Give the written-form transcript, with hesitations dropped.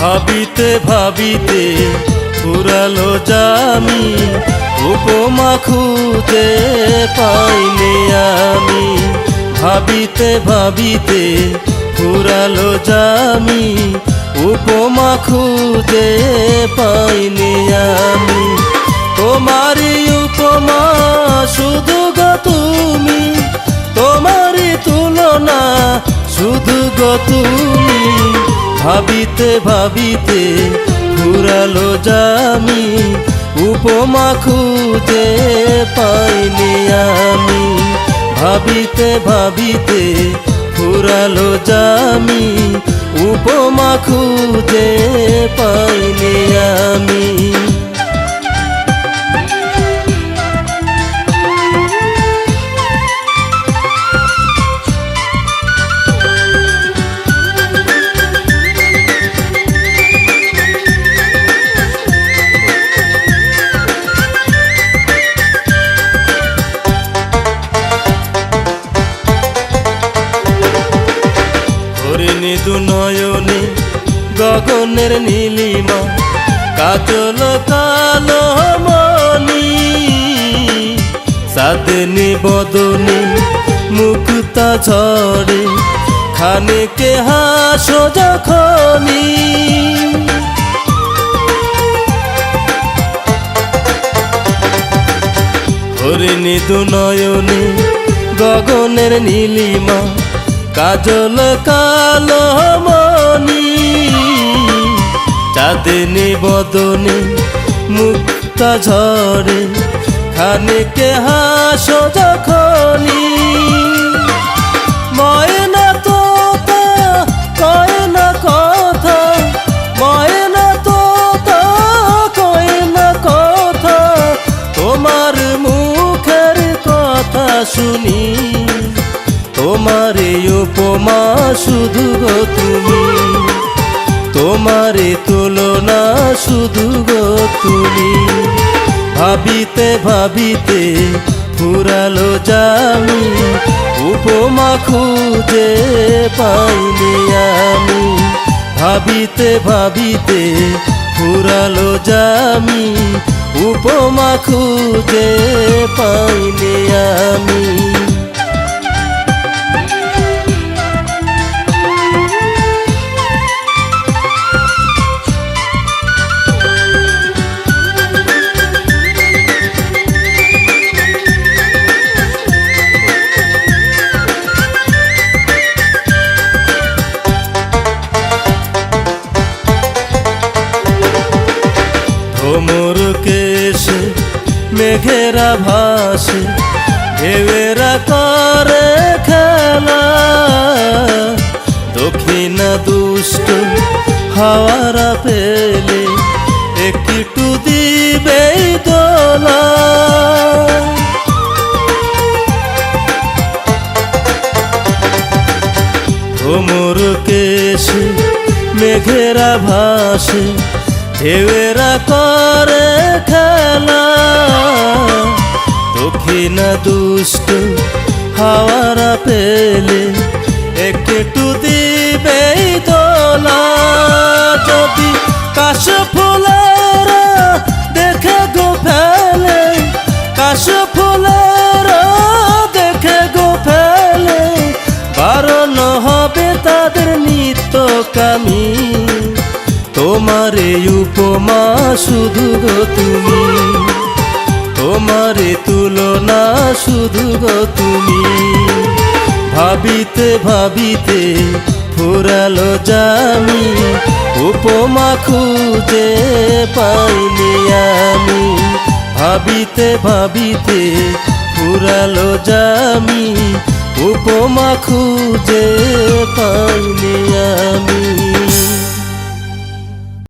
ভাবিতে ভাবিতে ফুরালো জামি, উপমা খুঁজে পাইনি আমি। ভাবিতে ভাবিতে ফুরালো জামি, উপমা খুঁজে পাইনি আমি। তোমারই উপমা শুধু গো তুমি, তোমারই তুলনা শুধু গো তুমি। ভাবিতে ভাবিতে ফুরালো জামি, উপমা খুঁজে পাইনি আমি। ভাবিতে ভাবিতে ফুরালো জামি, উপমা খুঁজে পাইনি আমি। দু নয়নে গগনের নীলিমা, কাজল কালো মনি। চাঁদনি বদনে মুক্তা ঝরে, খানিকে হাসো যখনি। হরিণী দু নয়নে গগনের নীলিমা, কাজল কালো মনি। চাঁদনি বদনে মুক্তা ঝরে, খানিকে হাসো যখনি। ময়না তোতা কয় না কথা, ময়না তোতা কয় না কথা, তোমার মুখের কথা শুনি। তোমারে উপমা শুধু গো তুমি, তোমারে তুলনা শুধু গো তুমি। ভাবিতে ভাবিতে ফুরালো জামি, উপমা খুঁজে পাইনি আমি। ভাবিতে ভাবিতে ফুরালো জামি, উপমা খুঁজে পাইনি আমি। ভ্রমর কেশে মেঘেরা ভাসে, ঢেউয়েরা করে খেলা। দক্ষিণ দুষ্ট হাওয়ারা পেলে, একটু দিবে দোলা। ভ্রমর কেশে মেঘেরা ভাসে, ঢেউয়েরা করে খেলা। দক্ষিণ দুষ্ট হাওয়ারা পেলে, একটু দিবে দোলা। যদি কাশ ফুলেরা দেখে গো ফেলে, কাশ ফুলেরা দেখে গো ফেলে, বারণ হবে তাদের নিত্য কামি। তোমারে উপমা শুধু গো তুমি, তোমারে তুলনা শুধু গো তুমি। ভাবিতে ভাবিতে ফুরালো জামি, উপমা খুঁজে পাইনি আমি। ভাবিতে ভাবিতে ফুরালো জামি, উপমা খুঁজে পাইনি আমি।